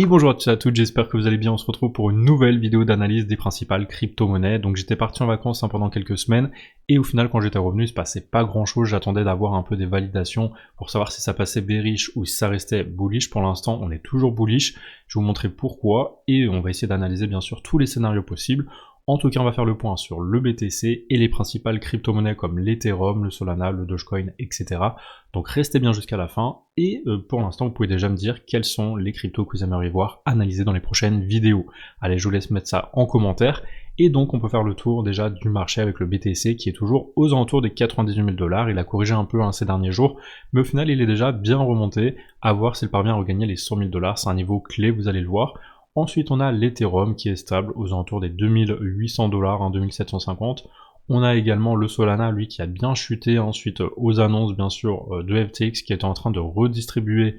Et bonjour à tous et à toutes, j'espère que vous allez bien. On se retrouve pour une nouvelle vidéo d'analyse des principales crypto-monnaies. Donc j'étais parti en vacances pendant quelques semaines et au final quand j'étais revenu il se passait pas grand chose. J'attendais d'avoir un peu des validations pour savoir si ça passait bearish ou si ça restait bullish. Pour l'instant on est toujours bullish, je vais vous montrer pourquoi et on va essayer d'analyser bien sûr tous les scénarios possibles. En tout cas, on va faire le point sur le BTC et les principales crypto-monnaies comme l'Ethereum, le Solana, le Dogecoin, etc. Donc restez bien jusqu'à la fin et pour l'instant, vous pouvez déjà me dire quels sont les cryptos que vous aimeriez voir analysés dans les prochaines vidéos. Allez, je vous laisse mettre ça en commentaire. Et donc, on peut faire le tour déjà du marché avec le BTC qui est toujours aux alentours des 98 000 $. Il a corrigé un peu ces derniers jours, mais au final, il est déjà bien remonté. À voir s'il parvient à regagner les 100 000 $. C'est un niveau clé, vous allez le voir. Ensuite, on a l'Ethereum qui est stable aux alentours des 2800 $, 2750. On a également le Solana, lui, qui a bien chuté ensuite aux annonces, bien sûr, de FTX, qui était en train de redistribuer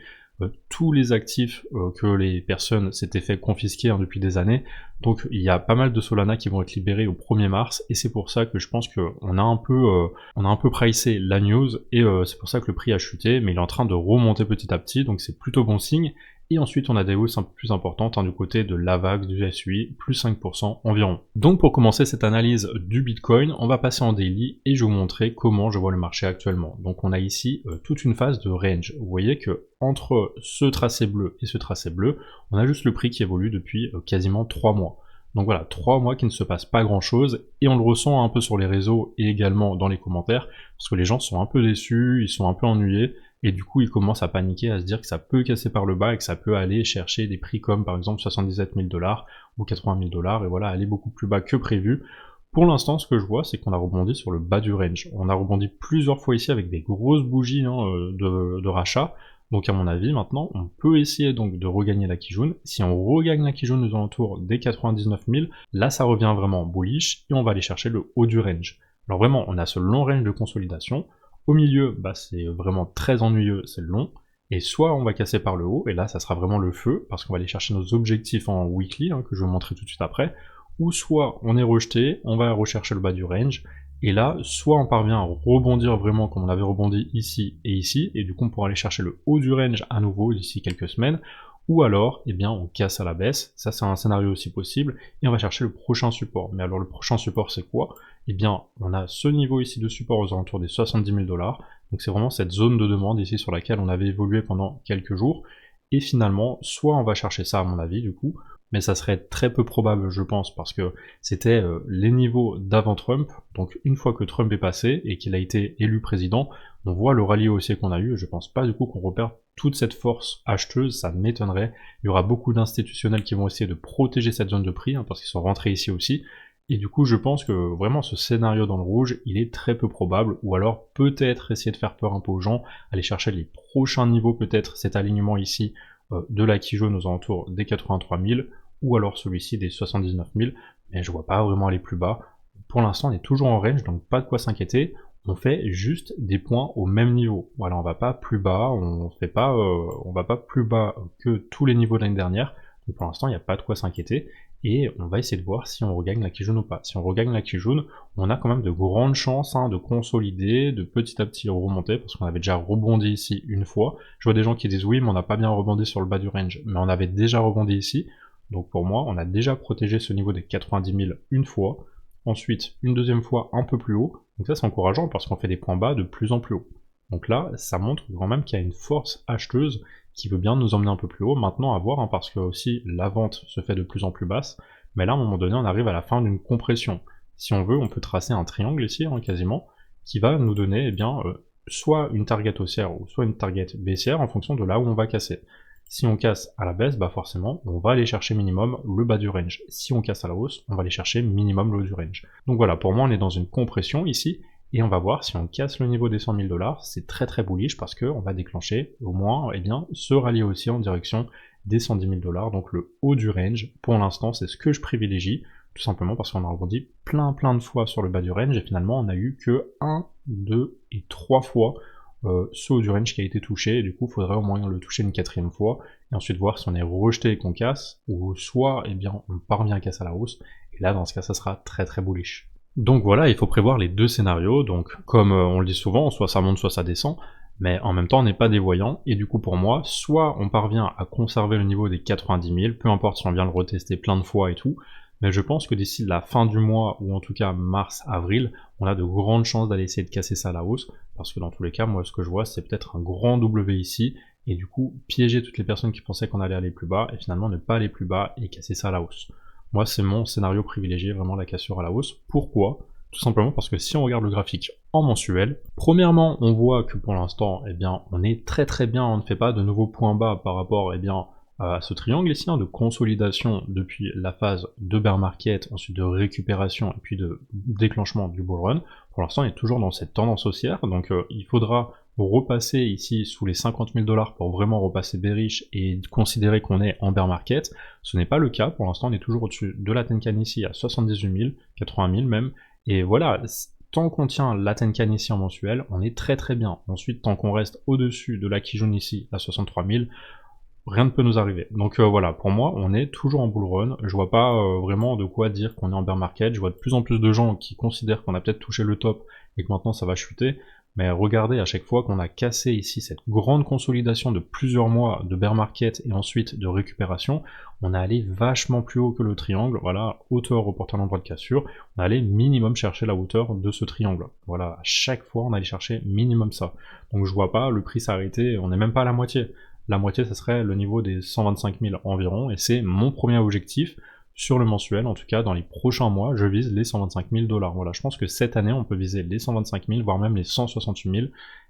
tous les actifs que les personnes s'étaient fait confisquer depuis des années. Donc, il y a pas mal de Solana qui vont être libérés au 1er mars, et c'est pour ça que je pense qu'on a un peu pricé la news, et c'est pour ça que le prix a chuté, mais il est en train de remonter petit à petit, donc c'est plutôt bon signe. Et ensuite, on a des hausses un peu plus importantes du côté de l'AVAX, du SUI, plus 5% environ. Donc pour commencer cette analyse du Bitcoin, on va passer en daily et je vais vous montrer comment je vois le marché actuellement. Donc on a ici toute une phase de range. Vous voyez que entre ce tracé bleu et ce tracé bleu, on a juste le prix qui évolue depuis quasiment 3 mois. Donc voilà, 3 mois qui ne se passe pas grand chose, et on le ressent un peu sur les réseaux et également dans les commentaires, parce que les gens sont un peu déçus, ils sont un peu ennuyés, et du coup ils commencent à paniquer, à se dire que ça peut casser par le bas et que ça peut aller chercher des prix comme par exemple 77 000 $ ou 80 000 $, et voilà, aller beaucoup plus bas que prévu. Pour l'instant, ce que je vois, c'est qu'on a rebondi sur le bas du range. On a rebondi plusieurs fois ici avec des grosses bougies de rachat. Donc à mon avis, maintenant, on peut essayer donc de regagner la Kijun. Si on regagne la Kijun aux alentours des 99 000, là ça revient vraiment bullish et on va aller chercher le haut du range. Alors vraiment, on a ce long range de consolidation. Au milieu, c'est vraiment très ennuyeux, c'est long. Et soit on va casser par le haut, et là ça sera vraiment le feu, parce qu'on va aller chercher nos objectifs en weekly, que je vais vous montrer tout de suite après. Ou soit on est rejeté, on va rechercher le bas du range. Et là, soit on parvient à rebondir vraiment comme on avait rebondi ici, et du coup on pourra aller chercher le haut du range à nouveau d'ici quelques semaines, ou alors, eh bien, on casse à la baisse, ça c'est un scénario aussi possible, et on va chercher le prochain support. Mais alors le prochain support c'est quoi? Eh bien, on a ce niveau ici de support aux alentours des 70 000 $, donc c'est vraiment cette zone de demande ici sur laquelle on avait évolué pendant quelques jours, et finalement, soit on va chercher ça à mon avis du coup, mais ça serait très peu probable je pense, parce que c'était les niveaux d'avant Trump, donc une fois que Trump est passé et qu'il a été élu président, on voit le rallye haussier qu'on a eu, je pense pas du coup qu'on repère toute cette force acheteuse, ça m'étonnerait. Il y aura beaucoup d'institutionnels qui vont essayer de protéger cette zone de prix, parce qu'ils sont rentrés ici aussi, et du coup je pense que vraiment ce scénario dans le rouge, il est très peu probable, ou alors peut-être essayer de faire peur un peu aux gens, aller chercher les prochains niveaux, peut-être cet alignement ici de la Kijun aux alentours des 83 000, ou alors celui-ci des 79 000, mais je vois pas vraiment aller plus bas. Pour l'instant on est toujours en range, donc pas de quoi s'inquiéter, on fait juste des points au même niveau. Voilà, on va pas plus bas, on va pas plus bas que tous les niveaux de l'année dernière, donc pour l'instant il n'y a pas de quoi s'inquiéter, et on va essayer de voir si on regagne la Kijun ou pas. Si on regagne la Kijun, on a quand même de grandes chances de consolider, de petit à petit remonter, parce qu'on avait déjà rebondi ici une fois. Je vois des gens qui disent oui, mais on n'a pas bien rebondi sur le bas du range, mais on avait déjà rebondi ici, donc pour moi, on a déjà protégé ce niveau des 90 000 une fois, ensuite une deuxième fois un peu plus haut, donc ça c'est encourageant parce qu'on fait des points bas de plus en plus haut. Donc là, ça montre quand même qu'il y a une force acheteuse qui veut bien nous emmener un peu plus haut. Maintenant à voir, parce que aussi la vente se fait de plus en plus basse, mais là à un moment donné on arrive à la fin d'une compression. Si on veut, on peut tracer un triangle ici, quasiment, qui va nous donner soit une target haussière ou soit une target baissière en fonction de là où on va casser. Si on casse à la baisse, forcément, on va aller chercher minimum le bas du range. Si on casse à la hausse, on va aller chercher minimum le haut du range. Donc voilà, pour moi, on est dans une compression ici, et on va voir si on casse le niveau des 100 000 $, c'est très très bullish, parce qu'on va déclencher, au moins, ce rallye aussi en direction des 110 000 $, donc le haut du range. Pour l'instant, c'est ce que je privilégie, tout simplement parce qu'on a rebondi plein de fois sur le bas du range, et finalement, on a eu que 1, 2 et 3 fois ce haut du range qui a été touché, et du coup il faudrait au moins le toucher une 4e fois, et ensuite voir si on est rejeté et qu'on casse, ou soit on parvient à casser à la hausse, et là dans ce cas ça sera très très bullish. Donc voilà, il faut prévoir les deux scénarios, donc comme on le dit souvent, soit ça monte soit ça descend, mais en même temps on n'est pas des voyants, et du coup pour moi, soit on parvient à conserver le niveau des 90 000, peu importe si on vient le retester plein de fois et tout, mais je pense que d'ici la fin du mois, ou en tout cas mars-avril, on a de grandes chances d'aller essayer de casser ça à la hausse, parce que dans tous les cas, moi ce que je vois c'est peut-être un grand W ici, et du coup piéger toutes les personnes qui pensaient qu'on allait aller plus bas, et finalement ne pas aller plus bas et casser ça à la hausse. Moi c'est mon scénario privilégié, vraiment la cassure à la hausse. Pourquoi ? Tout simplement parce que si on regarde le graphique en mensuel, premièrement, on voit que pour l'instant, eh bien, on est très bien, on ne fait pas de nouveaux points bas par rapport, eh bien, à ce triangle ici, de consolidation depuis la phase de bear market, ensuite de récupération et puis de déclenchement du bull run. Pour l'instant, on est toujours dans cette tendance haussière, donc il faudra repasser ici sous les 50 000 $ pour vraiment repasser bearish et considérer qu'on est en bear market. Ce n'est pas le cas, pour l'instant, on est toujours au-dessus de la Tenkan ici à 78 000, 80 000 même. Et voilà, tant qu'on tient la Tenkan ici en mensuel, on est très bien. Ensuite, tant qu'on reste au-dessus de la Kijun ici à 63 000, rien ne peut nous arriver. Donc voilà, pour moi, on est toujours en bull run. Je vois pas vraiment de quoi dire qu'on est en bear market. Je vois de plus en plus de gens qui considèrent qu'on a peut-être touché le top et que maintenant ça va chuter. Mais regardez, à chaque fois qu'on a cassé ici cette grande consolidation de plusieurs mois de bear market et ensuite de récupération, on est allé vachement plus haut que le triangle. Voilà, hauteur reportant l'endroit de cassure, on est allé minimum chercher la hauteur de ce triangle. Voilà, à chaque fois on allait chercher minimum ça. Donc je vois pas le prix s'arrêter, on n'est même pas à la moitié. La moitié, ce serait le niveau des 125 000 environ, et c'est mon premier objectif sur le mensuel, en tout cas dans les prochains mois, je vise les 125 000 $. Voilà, je pense que cette année, on peut viser les 125 000, voire même les 168 000,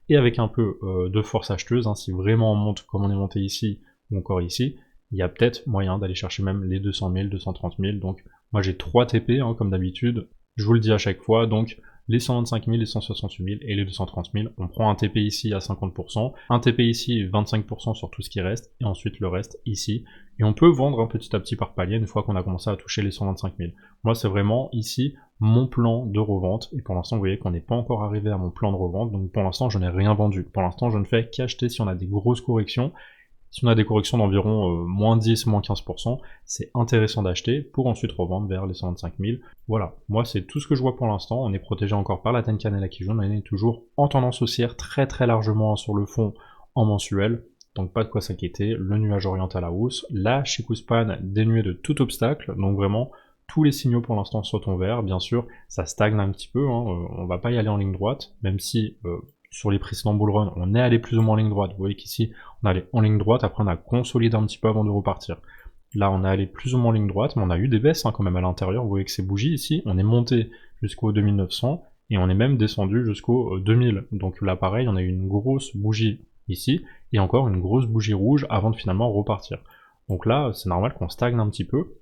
et avec un peu de force acheteuse, si vraiment on monte comme on est monté ici, ou encore ici, il y a peut-être moyen d'aller chercher même les 200 000, 230 000, donc moi j'ai 3 TP, comme d'habitude, je vous le dis à chaque fois, donc les 125 000, les 168 000 et les 230 000. On prend un TP ici à 50%, un TP ici 25% sur tout ce qui reste, et ensuite le reste ici. Et on peut vendre un petit à petit par palier une fois qu'on a commencé à toucher les 125 000. Moi, c'est vraiment ici mon plan de revente, et pour l'instant, vous voyez qu'on n'est pas encore arrivé à mon plan de revente, donc pour l'instant, je n'ai rien vendu. Pour l'instant, je ne fais qu'acheter si on a des grosses corrections. Si on a des corrections d'environ moins 10, moins 15%, c'est intéressant d'acheter pour ensuite revendre vers les 125 000. Voilà, moi c'est tout ce que je vois pour l'instant. On est protégé encore par la Tenkan et la Kijun, on est toujours en tendance haussière très largement sur le fond en mensuel. Donc pas de quoi s'inquiéter, le nuage orienté à la hausse, la Chikou-span dénuée de tout obstacle, donc vraiment tous les signaux pour l'instant sont en vert. Bien sûr, ça stagne un petit peu, on va pas y aller en ligne droite, même si sur les précédents bull run, on est allé plus ou moins en ligne droite. Vous voyez qu'ici, on est allé en ligne droite, après on a consolidé un petit peu avant de repartir. Là, on est allé plus ou moins en ligne droite, mais on a eu des baisses quand même à l'intérieur. Vous voyez que ces bougies ici, on est monté jusqu'au 2900, et on est même descendu jusqu'au 2000. Donc là, pareil, on a eu une grosse bougie ici, et encore une grosse bougie rouge avant de finalement repartir. Donc là, c'est normal qu'on stagne un petit peu,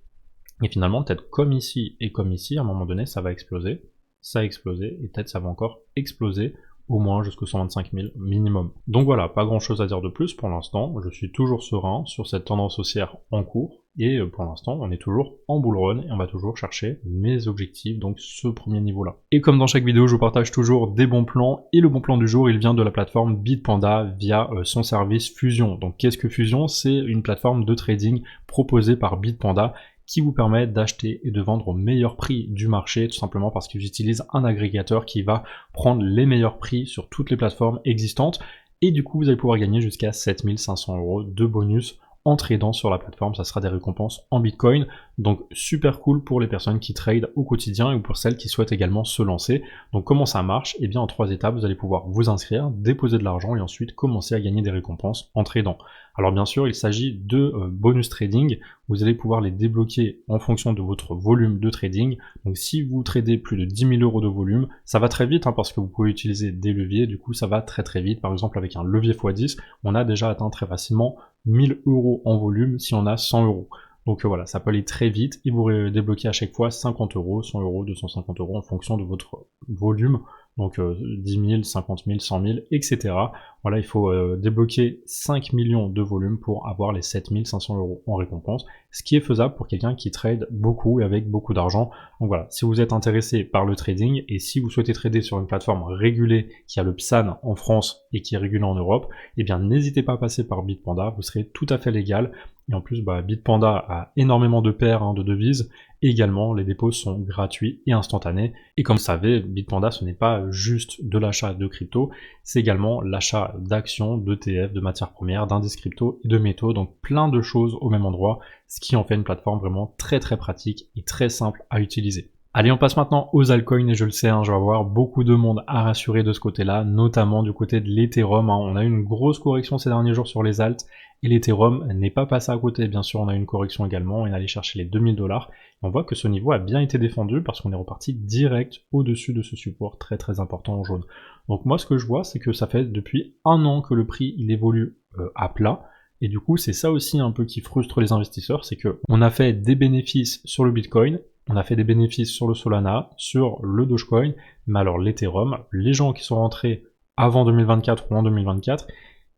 et finalement, peut-être comme ici et comme ici, à un moment donné, ça va exploser. Ça a explosé, et peut-être ça va encore exploser, au moins jusqu'aux 125 000 minimum. Donc voilà, pas grand chose à dire de plus pour l'instant, je suis toujours serein sur cette tendance haussière en cours, et pour l'instant on est toujours en bull run, et on va toujours chercher mes objectifs, donc ce premier niveau-là. Et comme dans chaque vidéo, je vous partage toujours des bons plans, et le bon plan du jour, il vient de la plateforme Bitpanda via son service Fusion. Donc qu'est-ce que Fusion? C'est une plateforme de trading proposée par Bitpanda, qui vous permet d'acheter et de vendre au meilleur prix du marché, tout simplement parce qu'ils utilisent un agrégateur qui va prendre les meilleurs prix sur toutes les plateformes existantes, et du coup vous allez pouvoir gagner jusqu'à 7 500 € de bonus en tradant sur la plateforme. Ça sera des récompenses en Bitcoin, donc super cool pour les personnes qui tradent au quotidien et pour celles qui souhaitent également se lancer. Donc comment ça marche? Et bien en 3 étapes, vous allez pouvoir vous inscrire, déposer de l'argent et ensuite commencer à gagner des récompenses en tradant. Alors bien sûr, il s'agit de bonus trading, vous allez pouvoir les débloquer en fonction de votre volume de trading. Donc si vous tradez plus de 10 000 € de volume, ça va très vite parce que vous pouvez utiliser des leviers, du coup ça va très vite. Par exemple avec un levier x10, on a déjà atteint très facilement 1000 € en volume si on a 100 €. Donc voilà, ça peut aller très vite, et vous débloquez à chaque fois 50 €, 100 €, 250 € en fonction de votre volume. Donc 10 000, 50 000, 100 000, etc. Voilà, il faut débloquer 5 millions de volume pour avoir les 7 500 € en récompense, ce qui est faisable pour quelqu'un qui trade beaucoup et avec beaucoup d'argent. Donc voilà, si vous êtes intéressé par le trading, et si vous souhaitez trader sur une plateforme régulée qui a le PSAN en France et qui est régulée en Europe, eh bien n'hésitez pas à passer par Bitpanda, vous serez tout à fait légal. Et en plus, Bitpanda a énormément de paires de devises, Également, les dépôts sont gratuits et instantanés. Et comme vous savez, Bitpanda, ce n'est pas juste de l'achat de crypto, c'est également l'achat d'actions, d'ETF, de matières premières, d'indices crypto et de métaux, donc plein de choses au même endroit, ce qui en fait une plateforme vraiment très pratique et très simple à utiliser. Allez, on passe maintenant aux altcoins et je le sais, je vais avoir beaucoup de monde à rassurer de ce côté-là, notamment du côté de l'Ethereum. On a eu une grosse correction ces derniers jours sur les alts et l'Ethereum n'est pas passé à côté. Bien sûr, on a eu une correction également, on est allé chercher les 2000$. On voit que ce niveau a bien été défendu parce qu'on est reparti direct au-dessus de ce support très important en jaune. Donc moi, ce que je vois, c'est que ça fait depuis un an que le prix il évolue à plat. Et du coup, c'est ça aussi un peu qui frustre les investisseurs, c'est que on a fait des bénéfices sur le Bitcoin, on a fait des bénéfices sur le Solana, sur le Dogecoin, mais alors l'Ethereum, les gens qui sont rentrés avant 2024 ou en 2024,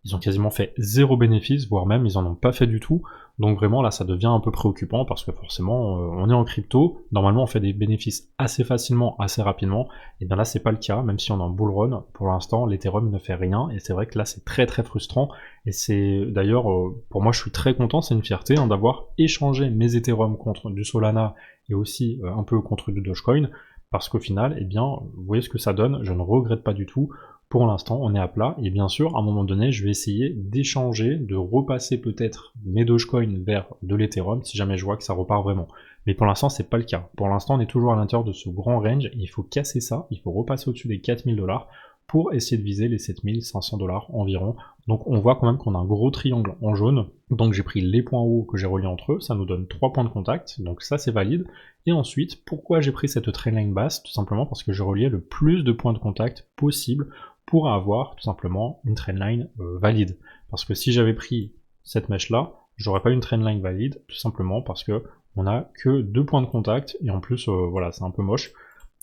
ils ont quasiment fait zéro bénéfice, voire même ils en ont pas fait du tout. Donc vraiment là ça devient un peu préoccupant parce que forcément on est en crypto, normalement on fait des bénéfices assez facilement, assez rapidement, et bien là c'est pas le cas, même si on est en bull run, pour l'instant l'Ethereum ne fait rien, et c'est vrai que là c'est très frustrant, et c'est d'ailleurs, pour moi je suis très content, c'est une fierté d'avoir échangé mes Ethereum contre du Solana, et aussi un peu contre du Dogecoin, parce qu'au final, eh bien, vous voyez ce que ça donne, je ne regrette pas du tout. Pour l'instant, on est à plat, et bien sûr, à un moment donné, je vais essayer d'échanger, de repasser peut-être mes Dogecoin vers de l'Ethereum, si jamais je vois que ça repart vraiment. Mais pour l'instant, c'est pas le cas. Pour l'instant, on est toujours à l'intérieur de ce grand range, et il faut casser ça, il faut repasser au-dessus des 4000$ pour essayer de viser les 7500$ environ. Donc on voit quand même qu'on a un gros triangle en jaune, donc j'ai pris les points hauts que j'ai reliés entre eux, ça nous donne 3 points de contact, donc ça c'est valide. Et ensuite, pourquoi j'ai pris cette trendline basse? Tout simplement parce que j'ai relié le plus de points de contact possible pour avoir tout simplement une trendline valide. Parce que si j'avais pris cette mèche là, j'aurais pas une trendline valide, tout simplement parce que on a que 2 points de contact, et en plus voilà, c'est un peu moche.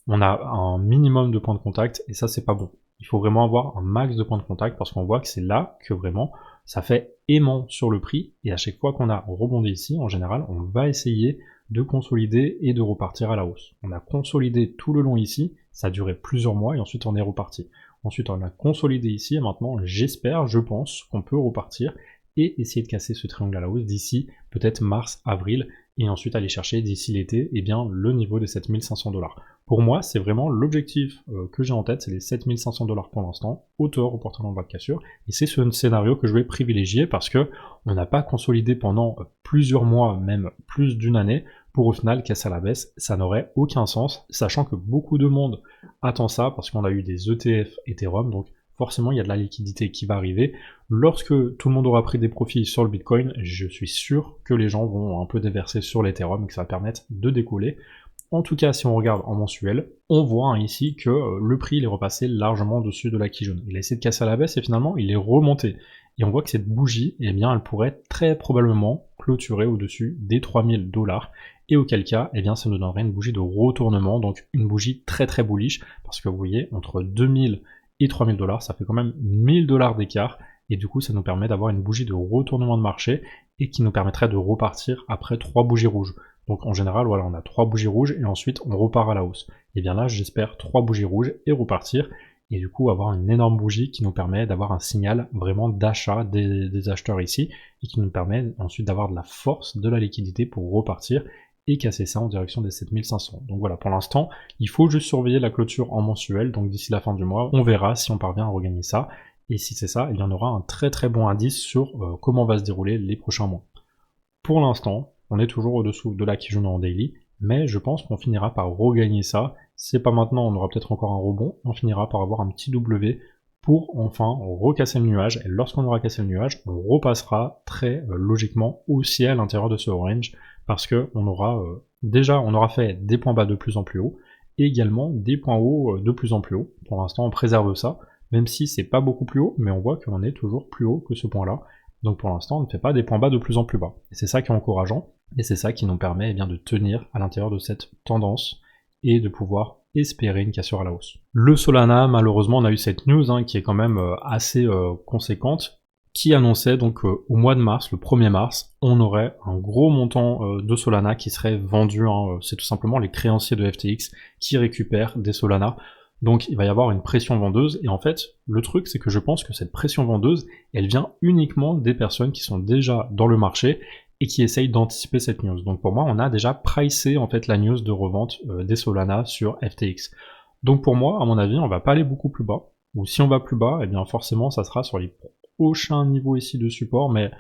On a un minimum de points de contact, et ça c'est pas bon. Il faut vraiment avoir un max de points de contact parce qu'on voit que c'est là que vraiment ça fait aimant sur le prix, et à chaque fois qu'on a rebondi ici, en général, on va essayer de consolider et de repartir à la hausse. On a consolidé tout le long ici, ça a duré plusieurs mois et ensuite on est reparti. Ensuite on a consolidé ici et maintenant j'espère, je pense qu'on peut repartir et essayer de casser ce triangle à la hausse d'ici peut-être mars, avril, et ensuite aller chercher d'ici l'été le niveau des 7500$. Pour moi, c'est vraiment l'objectif que j'ai en tête, c'est les 7500$ pour l'instant, hauteur au portant bas de cassure, et c'est ce scénario que je vais privilégier parce que on n'a pas consolidé pendant plusieurs mois, même plus d'une année, pour au final casser à la baisse, ça n'aurait aucun sens, sachant que beaucoup de monde attend ça parce qu'on a eu des ETF Ethereum, donc forcément il y a de la liquidité qui va arriver. Lorsque tout le monde aura pris des profits sur le Bitcoin, je suis sûr que les gens vont un peu déverser sur l'Ethereum et que ça va permettre de décoller. En tout cas, si on regarde en mensuel, on voit ici que le prix il est repassé largement au-dessus de la quille jaune. Il a essayé de casser à la baisse et finalement il est remonté. Et on voit que cette bougie, eh bien, elle pourrait très probablement clôturer au-dessus des 3000$. Et auquel cas, eh bien, ça nous donnerait une bougie de retournement, donc une bougie très bullish, parce que vous voyez, entre 2000 et 3000$, ça fait quand même 1000$ d'écart, et du coup ça nous permet d'avoir une bougie de retournement de marché, et qui nous permettrait de repartir après 3 bougies rouges. Donc en général, voilà, on a 3 bougies rouges, et ensuite on repart à la hausse. Et bien là, j'espère 3 bougies rouges, et repartir, et du coup avoir une énorme bougie qui nous permet d'avoir un signal vraiment d'achat des acheteurs ici, et qui nous permet ensuite d'avoir de la force, de la liquidité pour repartir, et casser ça en direction des 7500. Donc voilà, pour l'instant, il faut juste surveiller la clôture en mensuel, donc d'ici la fin du mois, on verra si on parvient à regagner ça, et si c'est ça, il y en aura un très bon indice sur comment va se dérouler les prochains mois. Pour l'instant, on est toujours au-dessous de la quille jaune en daily, mais je pense qu'on finira par regagner ça. C'est pas maintenant, on aura peut-être encore un rebond, on finira par avoir un petit W pour enfin recasser le nuage, et lorsqu'on aura cassé le nuage, on repassera très logiquement aussi à l'intérieur de ce range, parce que on aura déjà on aura fait des points bas de plus en plus haut, et également des points hauts de plus en plus haut. Pour l'instant on préserve ça, même si c'est pas beaucoup plus haut, mais on voit qu'on est toujours plus haut que ce point-là. Donc pour l'instant on ne fait pas des points bas de plus en plus bas. Et c'est ça qui est encourageant, et c'est ça qui nous permet bien de tenir à l'intérieur de cette tendance, et de pouvoir espérer une cassure à la hausse. Le Solana, malheureusement on a eu cette news qui est quand même assez conséquente, qui annonçait donc au mois de mars, le 1er mars, on aurait un gros montant de Solana qui serait vendu, c'est tout simplement les créanciers de FTX qui récupèrent des Solana. Donc il va y avoir une pression vendeuse, et en fait le truc c'est que je pense que cette pression vendeuse elle vient uniquement des personnes qui sont déjà dans le marché et qui essaye d'anticiper cette news. Donc pour moi, on a déjà pricé en fait la news de revente des Solana sur FTX. Donc pour moi, à mon avis, on va pas aller beaucoup plus bas, ou si on va plus bas, eh bien forcément ça sera sur les prochains niveaux ici de support, mais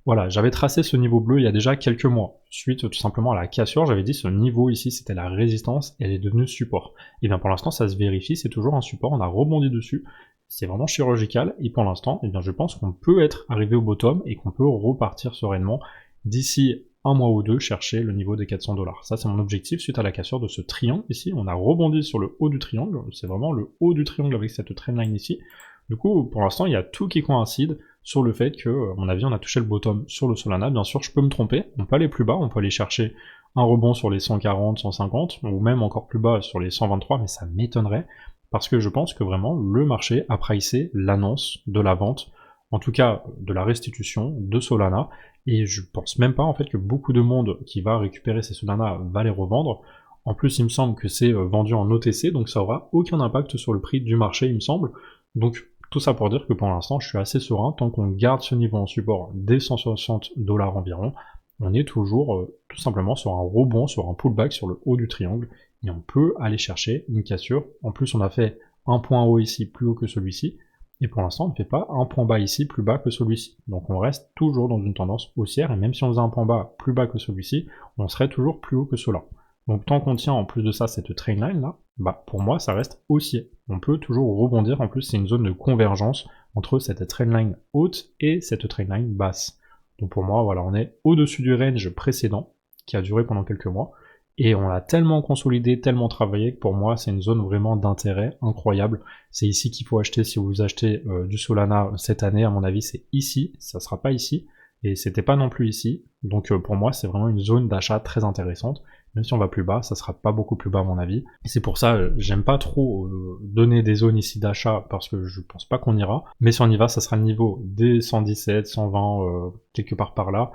voilà, j'avais tracé ce niveau bleu il y a déjà quelques mois, suite tout simplement à la cassure, j'avais dit ce niveau ici c'était la résistance, et elle est devenue support. Et bien pour l'instant ça se vérifie, c'est toujours un support, on a rebondi dessus, c'est vraiment chirurgical, et pour l'instant, eh bien je pense qu'on peut être arrivé au bottom, et qu'on peut repartir sereinement d'ici un mois ou deux chercher le niveau des 400 $. Ça c'est mon objectif suite à la cassure de ce triangle ici, on a rebondi sur le haut du triangle, c'est vraiment le haut du triangle avec cette trendline ici. Du coup pour l'instant il y a tout qui coïncide sur le fait que, à mon avis, on a touché le bottom sur le Solana. Bien sûr, je peux me tromper, on peut aller plus bas, on peut aller chercher un rebond sur les 140, 150, ou même encore plus bas sur les 123, mais ça m'étonnerait, parce que je pense que vraiment, le marché a pricé l'annonce de la vente, en tout cas de la restitution de Solana, et je pense même pas en fait que beaucoup de monde qui va récupérer ces Solana va les revendre. En plus, il me semble que c'est vendu en OTC, donc ça aura aucun impact sur le prix du marché, il me semble. Donc tout ça pour dire que pour l'instant, je suis assez serein, tant qu'on garde ce niveau en support des 160 $ environ, on est toujours tout simplement sur un rebond, sur un pullback sur le haut du triangle, et on peut aller chercher une cassure. En plus, on a fait un point haut ici plus haut que celui-ci, et pour l'instant, on ne fait pas un point bas ici plus bas que celui-ci. Donc on reste toujours dans une tendance haussière, et même si on faisait un point bas plus bas que celui-ci, on serait toujours plus haut que cela. Donc tant qu'on tient en plus de ça cette trainline là, bah pour moi ça reste haussier. On peut toujours rebondir, en plus c'est une zone de convergence entre cette trainline haute et cette trainline basse. Donc pour moi voilà, on est au-dessus du range précédent, qui a duré pendant quelques mois, et on l'a tellement consolidé, tellement travaillé, que pour moi c'est une zone vraiment d'intérêt incroyable. C'est ici qu'il faut acheter si vous achetez du Solana cette année, à mon avis c'est ici, ça sera pas ici, et c'était pas non plus ici, donc pour moi c'est vraiment une zone d'achat très intéressante. Même si on va plus bas, ça sera pas beaucoup plus bas à mon avis. Et c'est pour ça, j'aime pas trop donner des zones ici d'achat, parce que je pense pas qu'on ira. Mais si on y va, ça sera le niveau des 117, 120, quelque part par là,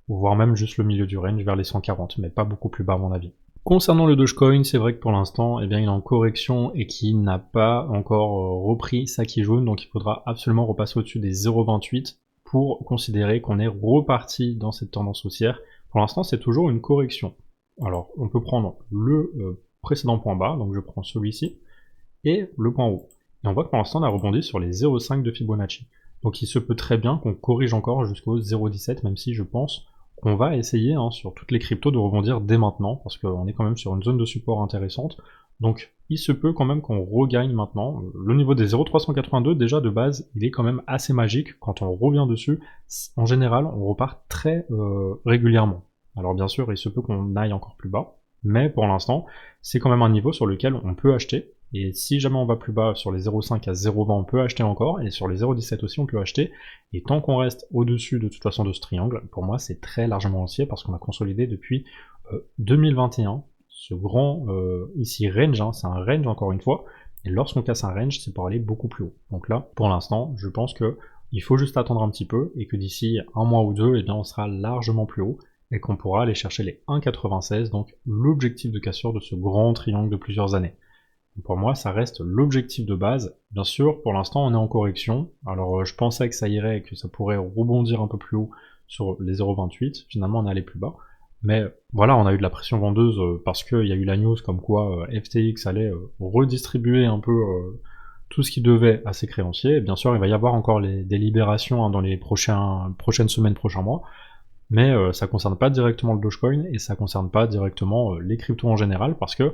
voire même juste le milieu du range vers les 140, mais pas beaucoup plus bas à mon avis. Concernant le Dogecoin, c'est vrai que pour l'instant, eh bien, il est en correction et qu'il n'a pas encore repris sa quille jaune, donc il faudra absolument repasser au-dessus des 0,28 pour considérer qu'on est reparti dans cette tendance haussière. Pour l'instant, c'est toujours une correction. Alors, on peut prendre le précédent point bas, donc je prends celui-ci, et le point haut. Et on voit que pour l'instant, on a rebondi sur les 0,5 de Fibonacci. Donc il se peut très bien qu'on corrige encore jusqu'au 0,17, même si je pense qu'on va essayer sur toutes les cryptos de rebondir dès maintenant, parce qu'on est quand même sur une zone de support intéressante. Donc il se peut quand même qu'on regagne maintenant. Le niveau des 0,382, déjà de base, il est quand même assez magique. Quand on revient dessus, en général, on repart très régulièrement. Alors bien sûr, il se peut qu'on aille encore plus bas, mais pour l'instant, c'est quand même un niveau sur lequel on peut acheter, et si jamais on va plus bas sur les 0,5 à 0,20, on peut acheter encore, et sur les 0,17 aussi, on peut acheter, et tant qu'on reste au-dessus de toute façon de ce triangle, pour moi c'est très largement haussier, parce qu'on a consolidé depuis 2021, ce grand, ici range, c'est un range encore une fois, et lorsqu'on casse un range, c'est pour aller beaucoup plus haut. Donc là, pour l'instant, je pense que il faut juste attendre un petit peu, et que d'ici un mois ou deux, eh bien on sera largement plus haut, et qu'on pourra aller chercher les 1,96, donc l'objectif de cassure de ce grand triangle de plusieurs années. Pour moi, ça reste l'objectif de base. Bien sûr, pour l'instant, on est en correction. Alors, je pensais que ça irait, que ça pourrait rebondir un peu plus haut sur les 0,28. Finalement, on est allé plus bas. Mais voilà, on a eu de la pression vendeuse parce qu'il y a eu la news comme quoi FTX allait redistribuer un peu tout ce qu'il devait à ses créanciers. Et bien sûr, il va y avoir encore des libérations dans les prochaines semaines, prochains mois. Mais ça concerne pas directement le Dogecoin et ça concerne pas directement les cryptos en général, parce que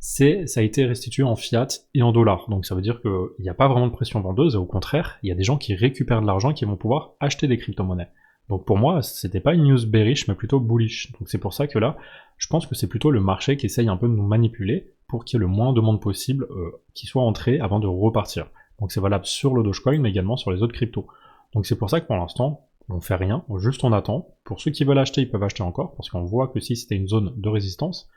ça a été restitué en fiat et en dollars. Donc ça veut dire qu'il n'y a pas vraiment de pression vendeuse, et au contraire, il y a des gens qui récupèrent de l'argent et qui vont pouvoir acheter des crypto-monnaies. Donc pour moi, c'était pas une news bearish, mais plutôt bullish. Donc c'est pour ça que là, je pense que c'est plutôt le marché qui essaye un peu de nous manipuler pour qu'il y ait le moins de monde possible qui soit entré avant de repartir. Donc c'est valable sur le Dogecoin, mais également sur les autres cryptos. Donc c'est pour ça que pour l'instant, on fait rien, juste on attend. Pour ceux qui veulent acheter, ils peuvent acheter encore, parce qu'on voit que si c'était une zone de résistance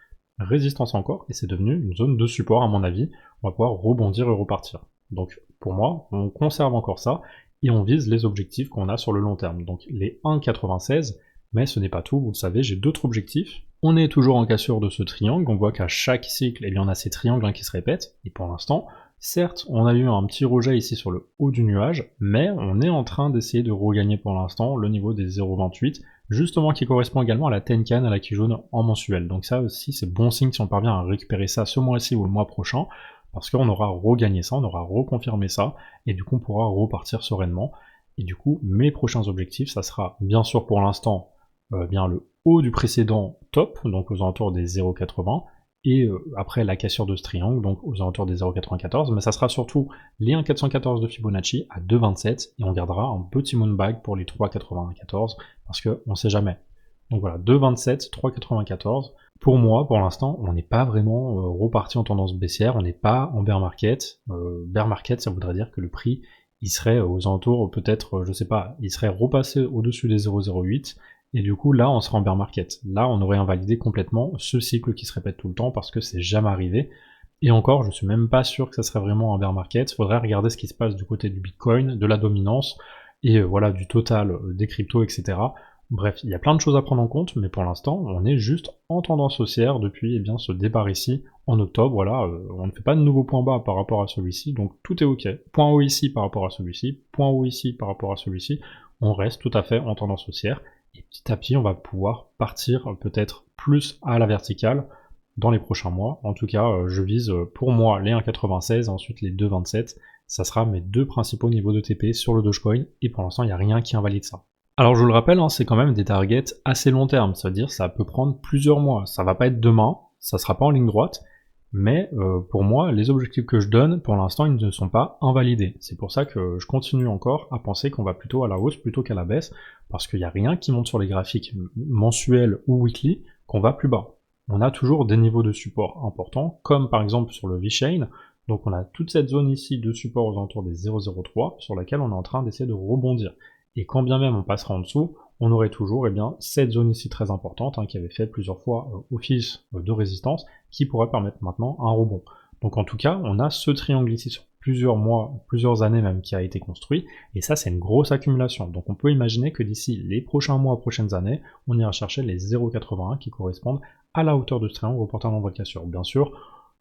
encore, et c'est devenu une zone de support à mon avis, on va pouvoir rebondir et repartir. Donc pour moi, on conserve encore ça, et on vise les objectifs qu'on a sur le long terme. Donc les 1,96, mais ce n'est pas tout, vous le savez, j'ai d'autres objectifs. On est toujours en cassure de ce triangle, on voit qu'à chaque cycle, eh bien, on a ces triangles qui se répètent, et pour l'instant, certes, on a eu un petit rejet ici sur le haut du nuage, mais on est en train d'essayer de regagner pour l'instant le niveau des 0,28, justement qui correspond également à la Tenkan, à la Kijun en mensuel. Donc ça aussi c'est bon signe si on parvient à récupérer ça ce mois-ci ou le mois prochain, parce qu'on aura regagné ça, on aura reconfirmé ça, et du coup on pourra repartir sereinement. Et du coup mes prochains objectifs, ça sera bien sûr pour l'instant bien le haut du précédent top, donc aux alentours des 0,80, et après la cassure de ce triangle, donc aux alentours des 0,94, mais ça sera surtout les 1,414 de Fibonacci à 2,27, et on gardera un petit moonbag pour les 3,94, parce qu'on sait jamais. Donc voilà, 2,27, 3,94. Pour moi, pour l'instant, on n'est pas vraiment reparti en tendance baissière, on n'est pas en bear market. Bear market, ça voudrait dire que le prix, il serait aux alentours, peut-être, je sais pas, il serait repassé au-dessus des 0,08, et du coup, là, on serait en bear market. Là, on aurait invalidé complètement ce cycle qui se répète tout le temps parce que c'est jamais arrivé. Et encore, je suis même pas sûr que ça serait vraiment un bear market. Il faudrait regarder ce qui se passe du côté du Bitcoin, de la dominance, et voilà, du total des cryptos, etc. Bref, il y a plein de choses à prendre en compte, mais pour l'instant, on est juste en tendance haussière depuis ce départ ici, en octobre. Voilà, on ne fait pas de nouveau point bas par rapport à celui-ci, donc tout est ok. Point haut ici par rapport à celui-ci, point haut ici par rapport à celui-ci, on reste tout à fait en tendance haussière. Et petit à petit, on va pouvoir partir peut-être plus à la verticale dans les prochains mois. En tout cas, je vise pour moi les 1,96, ensuite les 2,27. Ça sera mes deux principaux niveaux de TP sur le Dogecoin, et pour l'instant, il n'y a rien qui invalide ça. Alors je vous le rappelle, c'est quand même des targets assez long terme, c'est-à-dire ça peut prendre plusieurs mois. Ça va pas être demain, ça sera pas en ligne droite, mais pour moi, les objectifs que je donne, pour l'instant, ils ne sont pas invalidés. C'est pour ça que je continue encore à penser qu'on va plutôt à la hausse plutôt qu'à la baisse, parce qu'il n'y a rien qui monte sur les graphiques mensuels ou weekly qu'on va plus bas. On a toujours des niveaux de support importants, comme par exemple sur le V-Chain. Donc on a toute cette zone ici de support aux alentours des 0,03, sur laquelle on est en train d'essayer de rebondir. Et quand bien même on passera en dessous, on aurait toujours cette zone ici très importante, qui avait fait plusieurs fois office de résistance, qui pourrait permettre maintenant un rebond. Donc en tout cas, on a ce triangle ici sur plusieurs mois, plusieurs années même, qui a été construit, et ça c'est une grosse accumulation. Donc on peut imaginer que d'ici les prochains mois, prochaines années, on ira chercher les 0,81 qui correspondent à la hauteur de ce triangle reportant nombre de cassures. Bien sûr,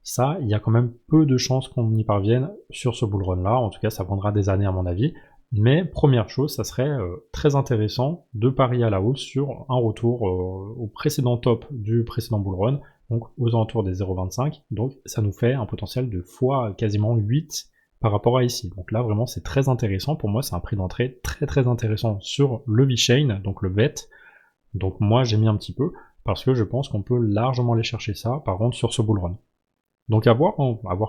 ça, il y a quand même peu de chances qu'on y parvienne sur ce bull run là, en tout cas ça prendra des années à mon avis. Mais première chose, ça serait très intéressant de parier à la hausse sur un retour au précédent top du précédent bull run, donc aux alentours des 0,25, donc ça nous fait un potentiel de fois quasiment 8 par rapport à ici. Donc là vraiment c'est très intéressant, pour moi c'est un prix d'entrée très intéressant sur le V-Chain, donc le VET, donc moi j'ai mis un petit peu, parce que je pense qu'on peut largement aller chercher ça, par contre sur ce bull run. Donc à voir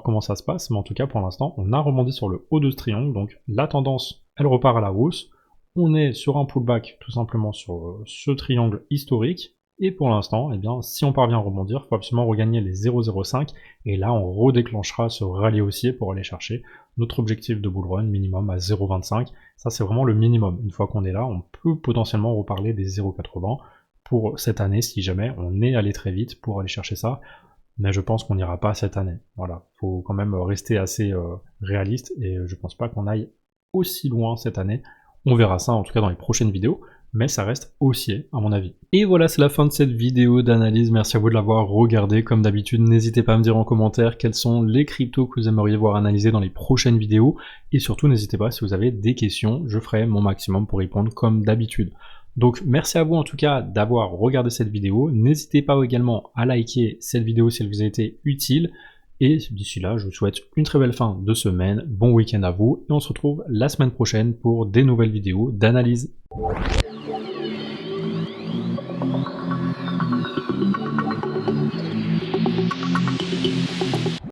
comment ça se passe, mais en tout cas pour l'instant on a rebondi sur le haut de ce triangle, donc la tendance elle repart à la hausse, on est sur un pullback tout simplement sur ce triangle historique, et pour l'instant, si on parvient à rebondir, il faut absolument regagner les 0,05, et là on redéclenchera ce rallye haussier pour aller chercher notre objectif de bull run minimum à 0,25, ça c'est vraiment le minimum. Une fois qu'on est là, on peut potentiellement reparler des 0,80 pour cette année si jamais on est allé très vite pour aller chercher ça, mais je pense qu'on n'ira pas cette année. Voilà, faut quand même rester assez réaliste, et je pense pas qu'on aille aussi loin cette année. On verra ça en tout cas dans les prochaines vidéos, mais ça reste haussier à mon avis. Et voilà, c'est la fin de cette vidéo d'analyse. Merci à vous de l'avoir regardé. Comme d'habitude, n'hésitez pas à me dire en commentaire quels sont les cryptos que vous aimeriez voir analysés dans les prochaines vidéos, et surtout n'hésitez pas si vous avez des questions, je ferai mon maximum pour répondre comme d'habitude. Donc merci à vous en tout cas d'avoir regardé cette vidéo. N'hésitez pas également à liker cette vidéo si elle vous a été utile. Et d'ici là, je vous souhaite une très belle fin de semaine, bon week-end à vous, et on se retrouve la semaine prochaine pour des nouvelles vidéos d'analyse.